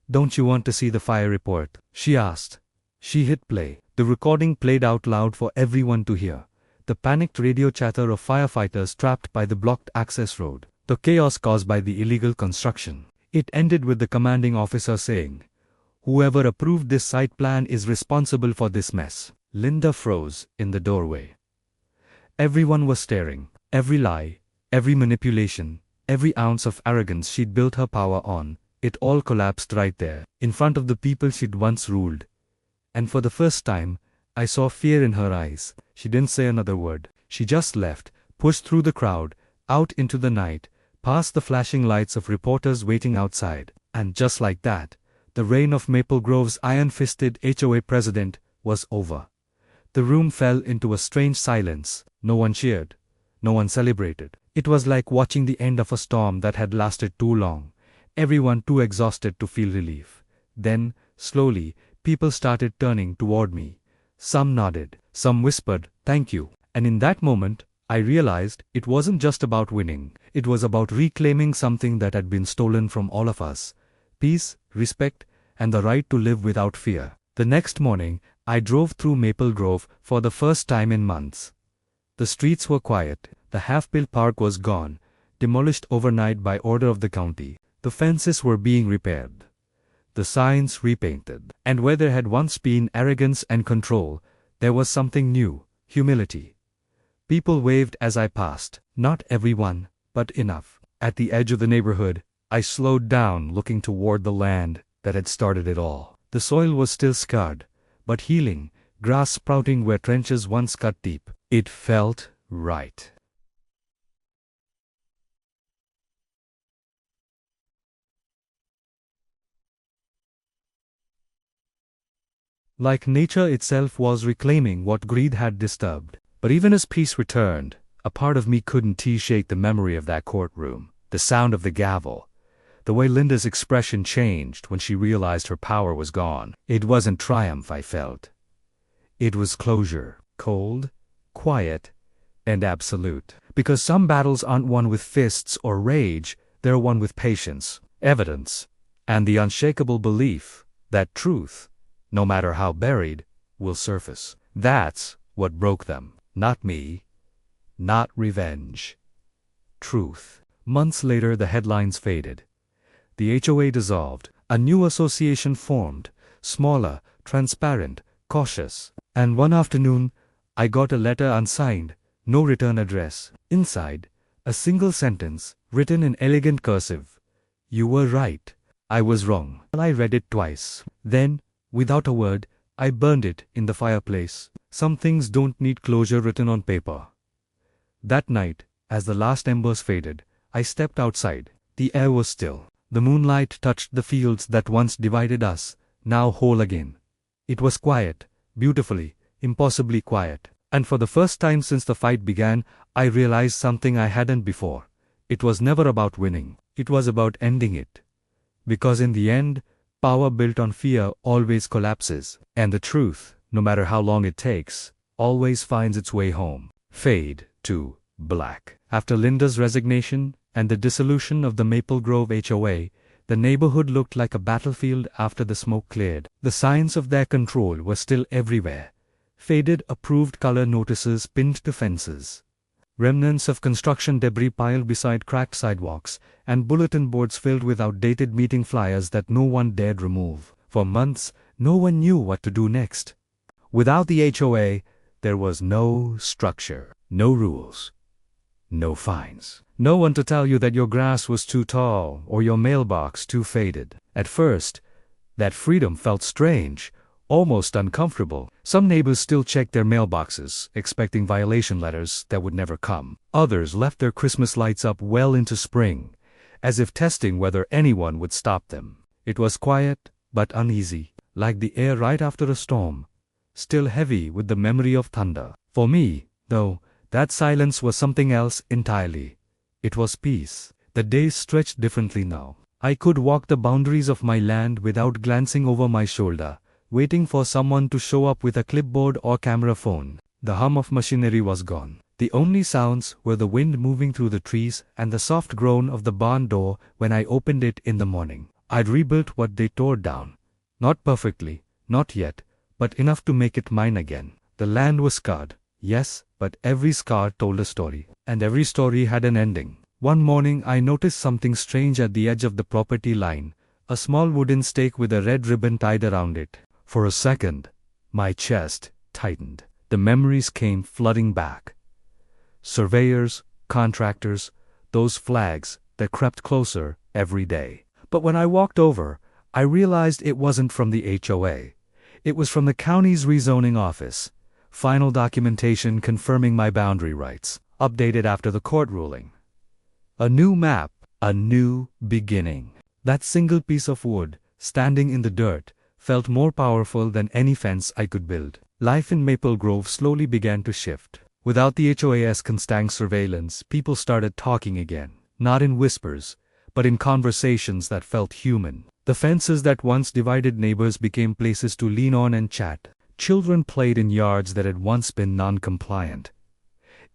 "Don't you want to see the fire report?" she asked. She hit play. The recording played out loud for everyone to hear. The panicked radio chatter of firefighters trapped by the blocked access road. The chaos caused by the illegal construction. It ended with the commanding officer saying, "Whoever approved this site plan is responsible for this mess." Linda froze in the doorway. Everyone was staring. Every lie, every manipulation, every ounce of arrogance she'd built her power on, it all collapsed right there, in front of the people she'd once ruled. And for the first time, I saw fear in her eyes. She didn't say another word. She just left, pushed through the crowd, out into the night, past the flashing lights of reporters waiting outside. And just like that, the reign of Maple Grove's iron-fisted HOA president was over. The room fell into a strange silence. No one cheered. No one celebrated. It was like watching the end of a storm that had lasted too long. Everyone too exhausted to feel relief. Then, slowly, people started turning toward me. Some nodded. Some whispered, "Thank you." And in that moment, I realized it wasn't just about winning. It was about reclaiming something that had been stolen from all of us. Peace, respect, and the right to live without fear. The next morning, I drove through Maple Grove for the first time in months. The streets were quiet. The half-built park was gone, demolished overnight by order of the county. The fences were being repaired. The signs repainted. And where there had once been arrogance and control, there was something new: humility. People waved as I passed. Not everyone, but enough. At the edge of the neighborhood, I slowed down, looking toward the land that had started it all. The soil was still scarred, but healing, grass sprouting where trenches once cut deep. It felt right. Like nature itself was reclaiming what greed had disturbed. But even as peace returned, a part of me couldn't shake the memory of that courtroom, the sound of the gavel, the way Linda's expression changed when she realized her power was gone. It wasn't triumph I felt. It was closure, cold, quiet, and absolute. Because some battles aren't won with fists or rage, they're won with patience, evidence, and the unshakable belief that truth, no matter how buried, will surface. That's what broke them. Not me. Not revenge. Truth. Months later, the headlines faded. The HOA dissolved. A new association formed, smaller, transparent, cautious. And one afternoon, I got a letter unsigned, no return address. Inside, a single sentence, written in elegant cursive. "You were right. I was wrong." I read it twice. Then, without a word, I burned it in the fireplace. Some things don't need closure written on paper. That night, as the last embers faded, I stepped outside. The air was still. The moonlight touched the fields that once divided us, now whole again. It was quiet, beautifully, impossibly quiet. And for the first time since the fight began, I realized something I hadn't before. It was never about winning. It was about ending it. Because in the end, power built on fear always collapses. And the truth, no matter how long it takes, always finds its way home. Fade to black. After Linda's resignation and the dissolution of the Maple Grove HOA, the neighborhood looked like a battlefield after the smoke cleared. The signs of their control were still everywhere. Faded approved color notices pinned to fences. Remnants of construction debris piled beside cracked sidewalks, and bulletin boards filled with outdated meeting flyers that no one dared remove. For months, no one knew what to do next. Without the HOA, there was no structure, no rules, no fines. No one to tell you that your grass was too tall or your mailbox too faded. At first, that freedom felt strange, almost uncomfortable. Some neighbors still checked their mailboxes, expecting violation letters that would never come. Others left their Christmas lights up well into spring, as if testing whether anyone would stop them. It was quiet, but uneasy, like the air right after a storm, still heavy with the memory of thunder. For me, though, that silence was something else entirely. It was peace. The days stretched differently now. I could walk the boundaries of my land without glancing over my shoulder, waiting for someone to show up with a clipboard or camera phone. The hum of machinery was gone. The only sounds were the wind moving through the trees and the soft groan of the barn door when I opened it in the morning. I'd rebuilt what they tore down. Not perfectly, not yet, but enough to make it mine again. The land was scarred, yes, but every scar told a story, and every story had an ending. One morning I noticed something strange at the edge of the property line, a small wooden stake with a red ribbon tied around it. For a second, my chest tightened. The memories came flooding back. Surveyors, contractors, those flags that crept closer every day. But when I walked over, I realized it wasn't from the HOA. It was from the county's rezoning office. Final documentation confirming my boundary rights, updated after the court ruling. A new map, a new beginning. That single piece of wood, standing in the dirt, felt more powerful than any fence I could build. Life in Maple Grove slowly began to shift. Without the HOA's constant surveillance, people started talking again, not in whispers, but in conversations that felt human. The fences that once divided neighbors became places to lean on and chat. Children played in yards that had once been non-compliant.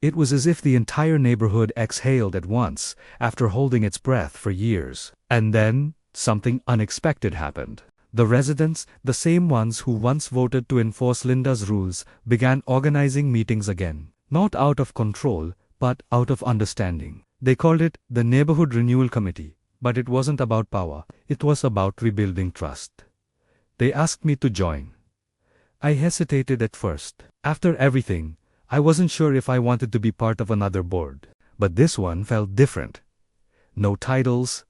It was as if the entire neighborhood exhaled at once, after holding its breath for years. And then, something unexpected happened. The residents, the same ones who once voted to enforce Linda's rules, began organizing meetings again. Not out of control, but out of understanding. They called it the Neighborhood Renewal Committee, but it wasn't about power, it was about rebuilding trust. They asked me to join. I hesitated at first. After everything, I wasn't sure if I wanted to be part of another board. But this one felt different. No titles,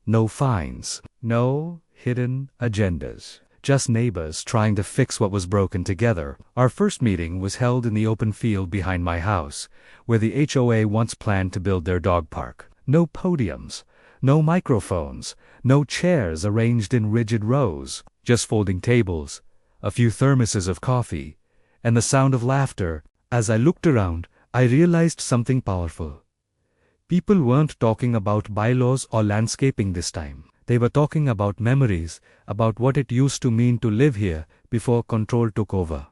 no fines, no hidden agendas. Just neighbors trying to fix what was broken together. Our first meeting was held in the open field behind my house, where the HOA once planned to build their dog park. No podiums, no microphones, no chairs arranged in rigid rows, just folding tables, a few thermoses of coffee, and the sound of laughter. As I looked around, I realized something powerful. People weren't talking about bylaws or landscaping this time. They were talking about memories, about what it used to mean to live here before control took over.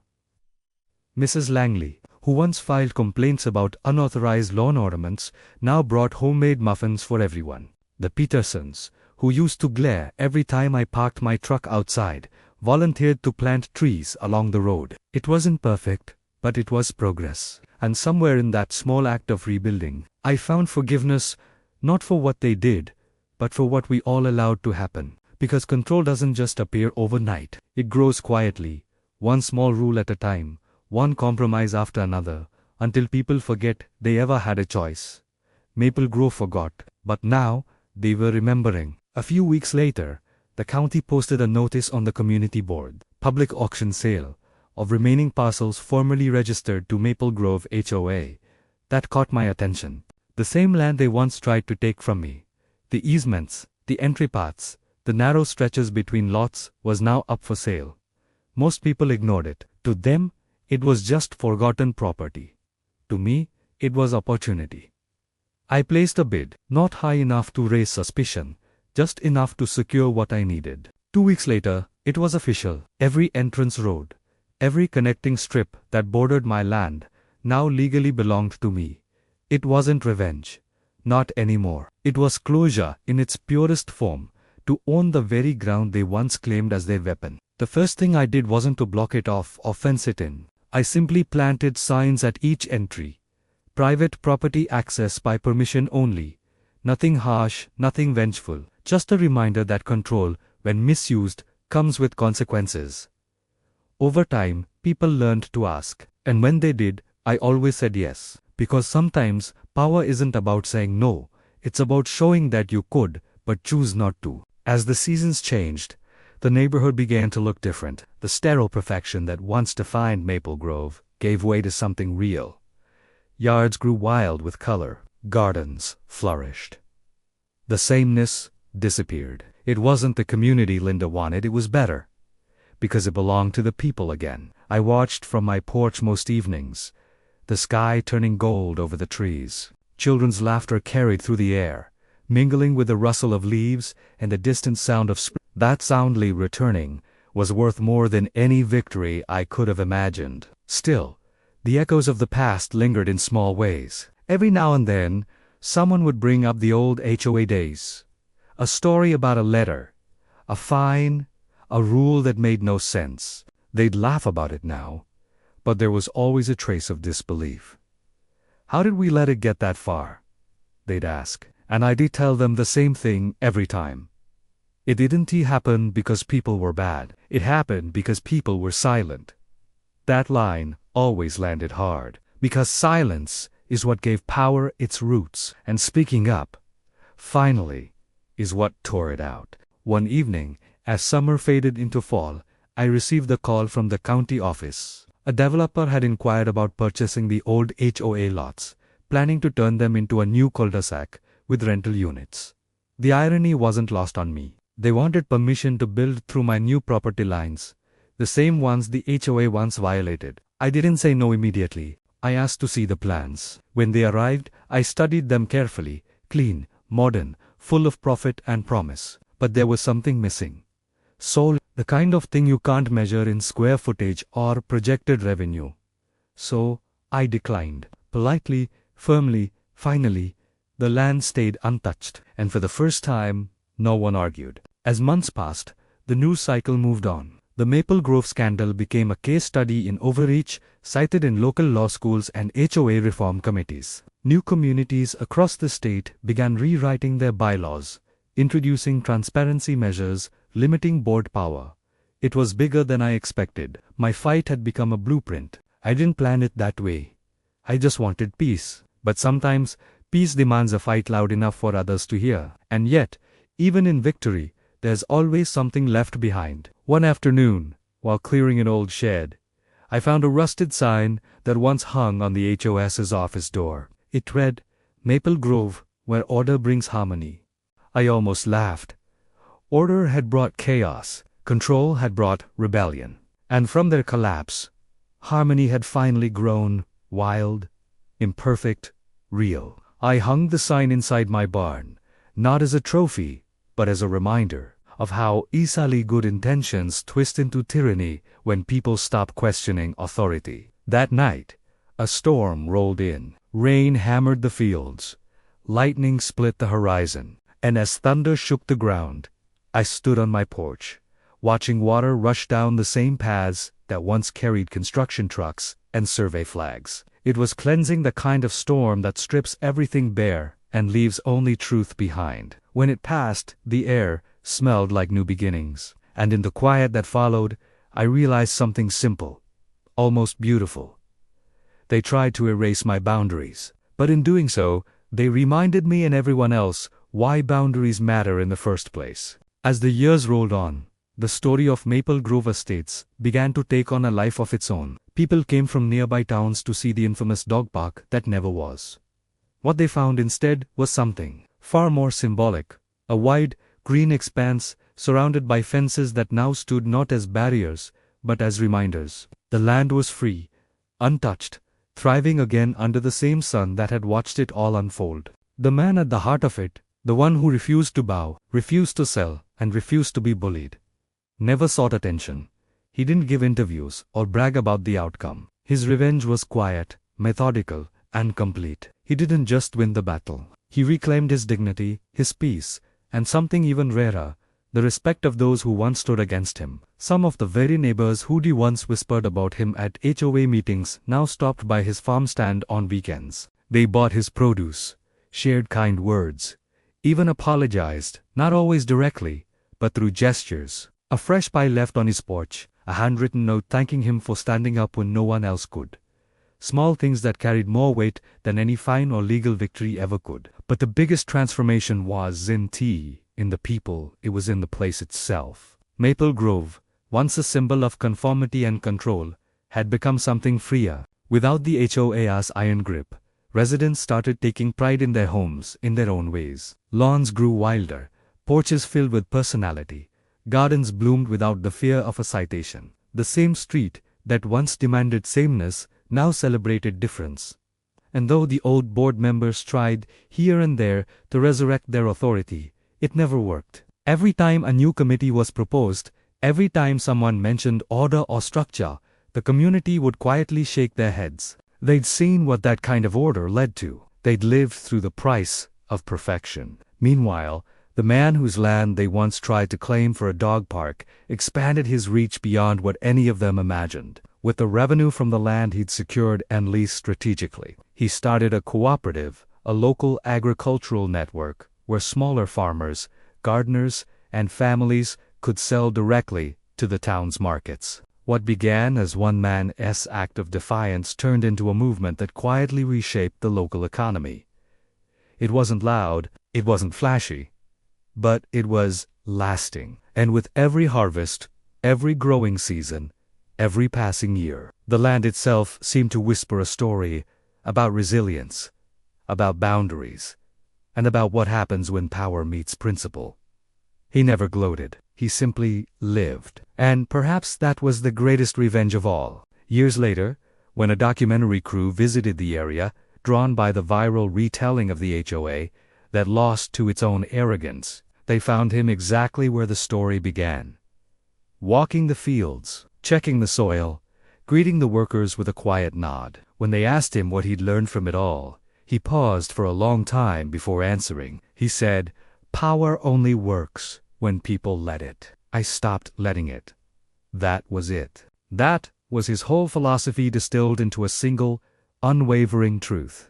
Mrs. Langley, who once filed complaints about unauthorized lawn ornaments, now brought homemade muffins for everyone. The Petersons, who used to glare every time I parked my truck outside, volunteered to plant trees along the road. It wasn't perfect, but it was progress. And somewhere in that small act of rebuilding, I found forgiveness, not for what they did, but for what we all allowed to happen. Because control doesn't just appear overnight. It grows quietly, one small rule at a time, one compromise after another, until people forget they ever had a choice. Maple Grove forgot, but now they were remembering. A few weeks later, the county posted a notice on the community board, public auction sale, of remaining parcels formerly registered to Maple Grove HOA. That caught my attention. The same land they once tried to take from me. The easements, the entry paths, the narrow stretches between lots was now up for sale. Most people ignored it. To them, it was just forgotten property. To me, it was opportunity. I placed a bid, not high enough to raise suspicion, just enough to secure what I needed. 2 weeks later, it was official. Every entrance road, every connecting strip that bordered my land, now legally belonged to me. It wasn't revenge. Not anymore. It was closure in its purest form, to own the very ground they once claimed as their weapon. The first thing I did wasn't to block it off or fence it in. I simply planted signs at each entry. Private property access by permission only. Nothing harsh, nothing vengeful. Just a reminder that control, when misused, comes with consequences. Over time, people learned to ask. And when they did, I always said yes. Because sometimes, power isn't about saying no, it's about showing that you could, but choose not to. As the seasons changed, the neighborhood began to look different. The sterile perfection that once defined Maple Grove gave way to something real. Yards grew wild with color. Gardens flourished. The sameness disappeared. It wasn't the community Linda wanted, it was better. Because it belonged to the people again. I watched from my porch most evenings. The sky turning gold over the trees. Children's laughter carried through the air, mingling with the rustle of leaves and the distant sound of spring. That soundly returning was worth more than any victory I could have imagined. Still, the echoes of the past lingered in small ways. Every now and then, someone would bring up the old HOA days. A story about a letter, a fine, a rule that made no sense. They'd laugh about it now. But there was always a trace of disbelief. How did we let it get that far? They'd ask. And I'd tell them the same thing every time. It didn't happen because people were bad. It happened because people were silent. That line always landed hard. Because silence is what gave power its roots, and speaking up, finally, is what tore it out. One evening, as summer faded into fall, I received a call from the county office. A developer had inquired about purchasing the old HOA lots, planning to turn them into a new cul-de-sac with rental units. The irony wasn't lost on me. They wanted permission to build through my new property lines, the same ones the HOA once violated. I didn't say no immediately. I asked to see the plans. When they arrived, I studied them carefully, clean, modern, full of profit and promise. But there was something missing. Soul, the kind of thing you can't measure in square footage or projected revenue. So, I declined. Politely, firmly, finally, the land stayed untouched, and for the first time, no one argued. As months passed, the news cycle moved on. The Maple Grove scandal became a case study in overreach, cited in local law schools and HOA reform committees. New communities across the state began rewriting their bylaws, introducing transparency measures, limiting board power. It was bigger than I expected. My fight had become a blueprint. I didn't plan it that way. I just wanted peace. But sometimes, peace demands a fight loud enough for others to hear. And yet, even in victory, there's always something left behind. One afternoon, while clearing an old shed, I found a rusted sign that once hung on the HOS's office door. It read, "Maple Grove, where order brings harmony." I almost laughed. Order had brought chaos, control had brought rebellion. And from their collapse, harmony had finally grown wild, imperfect, real. I hung the sign inside my barn, not as a trophy, but as a reminder of how easily good intentions twist into tyranny when people stop questioning authority. That night, a storm rolled in. Rain hammered the fields. Lightning split the horizon. And as thunder shook the ground, I stood on my porch, watching water rush down the same paths that once carried construction trucks and survey flags. It was cleansing, the kind of storm that strips everything bare and leaves only truth behind. When it passed, the air smelled like new beginnings. And in the quiet that followed, I realized something simple, almost beautiful. They tried to erase my boundaries, but in doing so, they reminded me and everyone else why boundaries matter in the first place. As the years rolled on, the story of Maple Grove Estates began to take on a life of its own. People came from nearby towns to see the infamous dog park that never was. What they found instead was something far more symbolic, a wide, green expanse surrounded by fences that now stood not as barriers, but as reminders. The land was free, untouched, thriving again under the same sun that had watched it all unfold. The man at the heart of it, the one who refused to bow, refused to sell, and refused to be bullied, never sought attention. He didn't give interviews or brag about the outcome. His revenge was quiet, methodical, and complete. He didn't just win the battle. He reclaimed his dignity, his peace, and something even rarer, the respect of those who once stood against him. Some of the very neighbors who'd once whispered about him at HOA meetings now stopped by his farm stand on weekends. They bought his produce, shared kind words, even apologized, not always directly, but through gestures. A fresh pie left on his porch, a handwritten note thanking him for standing up when no one else could. Small things that carried more weight than any fine or legal victory ever could. But the biggest transformation wasn't in the people, it was in the place itself. Maple Grove, once a symbol of conformity and control, had become something freer. Without the HOA's iron grip, residents started taking pride in their homes in their own ways. Lawns grew wilder, porches filled with personality, gardens bloomed without the fear of a citation. The same street that once demanded sameness now celebrated difference. And though the old board members tried here and there to resurrect their authority, it never worked. Every time a new committee was proposed, every time someone mentioned order or structure, the community would quietly shake their heads. They'd seen what that kind of order led to. They'd lived through the price of perfection. Meanwhile, the man whose land they once tried to claim for a dog park expanded his reach beyond what any of them imagined. With the revenue from the land he'd secured and leased strategically, he started a cooperative, a local agricultural network, where smaller farmers, gardeners, and families could sell directly to the town's markets. What began as one man's act of defiance turned into a movement that quietly reshaped the local economy. It wasn't loud, it wasn't flashy, but it was lasting. And with every harvest, every growing season, every passing year, the land itself seemed to whisper a story about resilience, about boundaries, and about what happens when power meets principle. He never gloated, he simply lived. And perhaps that was the greatest revenge of all. Years later, when a documentary crew visited the area, drawn by the viral retelling of the HOA that lost to its own arrogance, they found him exactly where the story began. Walking the fields, checking the soil, greeting the workers with a quiet nod. When they asked him what he'd learned from it all, he paused for a long time before answering. He said, "Power only works when people let it. I stopped letting it." That was it. That was his whole philosophy distilled into a single, unwavering truth.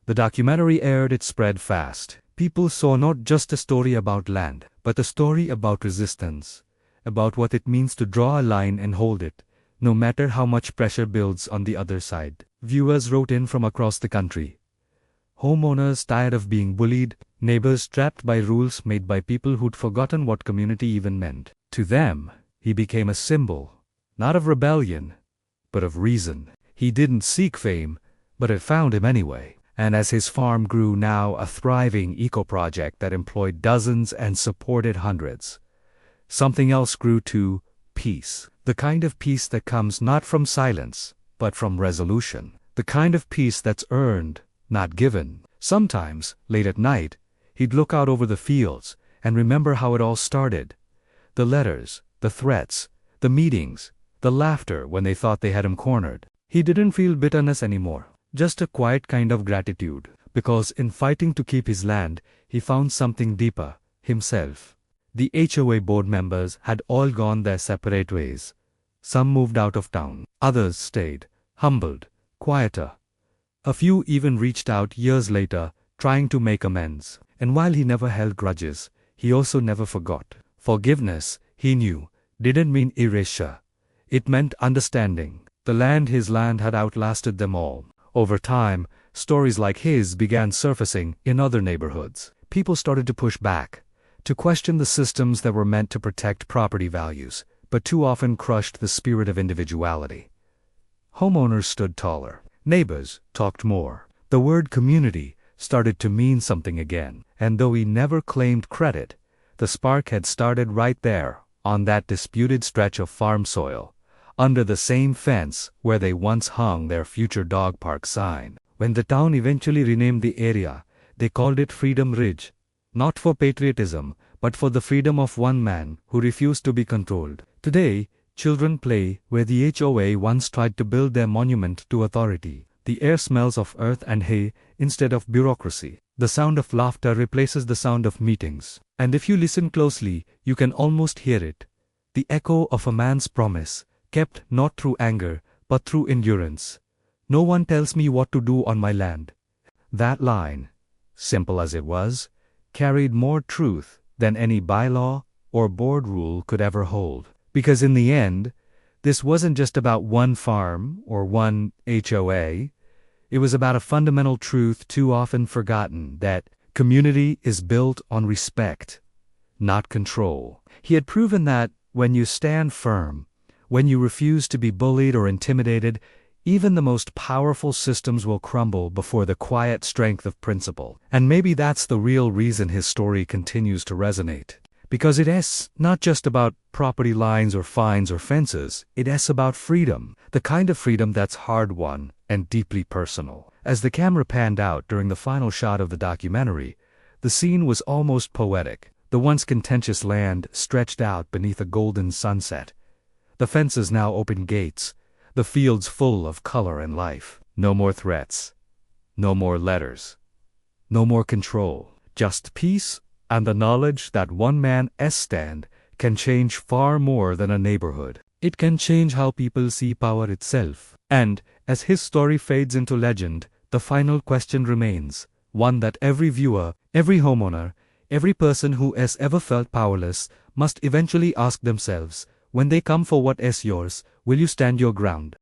The documentary aired, it spread fast. People saw not just a story about land, but a story about resistance, about what it means to draw a line and hold it, no matter how much pressure builds on the other side. Viewers wrote in from across the country. Homeowners tired of being bullied, neighbors trapped by rules made by people who'd forgotten what community even meant. To them, he became a symbol, not of rebellion, but of reason. He didn't seek fame, but it found him anyway. And as his farm grew, now a thriving eco-project that employed dozens and supported hundreds, something else grew too: peace. The kind of peace that comes not from silence, but from resolution. The kind of peace that's earned, not given. Sometimes, late at night, he'd look out over the fields and remember how it all started. The letters, the threats, the meetings, the laughter when they thought they had him cornered. He didn't feel bitterness anymore, just a quiet kind of gratitude, because in fighting to keep his land, he found something deeper: himself. The HOA board members had all gone their separate ways. Some moved out of town, others stayed, humbled, quieter. A few even reached out years later, trying to make amends. And while he never held grudges, he also never forgot. Forgiveness, he knew, didn't mean erasure. It meant understanding. His land had outlasted them all. Over time, stories like his began surfacing in other neighborhoods. People started to push back, to question the systems that were meant to protect property values, but too often crushed the spirit of individuality. Homeowners stood taller. Neighbors talked more. The word community started to mean something again. And though he never claimed credit, the spark had started right there, on that disputed stretch of farm soil, under the same fence where they once hung their future dog park sign. When the town eventually renamed the area, they called it Freedom Ridge, not for patriotism, but for the freedom of one man who refused to be controlled. Today, children play where the HOA once tried to build their monument to authority. The air smells of earth and hay instead of bureaucracy. The sound of laughter replaces the sound of meetings. And if you listen closely, you can almost hear it. The echo of a man's promise, kept not through anger, but through endurance. No one tells me what to do on my land. That line, simple as it was, carried more truth than any bylaw or board rule could ever hold. Because in the end, this wasn't just about one farm or one HOA. It was about a fundamental truth too often forgotten, that community is built on respect, not control. He had proven that when you stand firm, when you refuse to be bullied or intimidated, even the most powerful systems will crumble before the quiet strength of principle. And maybe that's the real reason his story continues to resonate. Because it is not just about property lines or fines or fences, it is about freedom, the kind of freedom that's hard-won and deeply personal. As the camera panned out during the final shot of the documentary, the scene was almost poetic. The once contentious land stretched out beneath a golden sunset. The fences now open gates, the fields full of color and life. No more threats, no more letters, no more control, just peace and the knowledge that one man's stand can change far more than a neighborhood. It can change how people see power itself. And, as his story fades into legend, the final question remains, one that every viewer, every homeowner, every person who has ever felt powerless must eventually ask themselves: When they come for what is yours, will you stand your ground?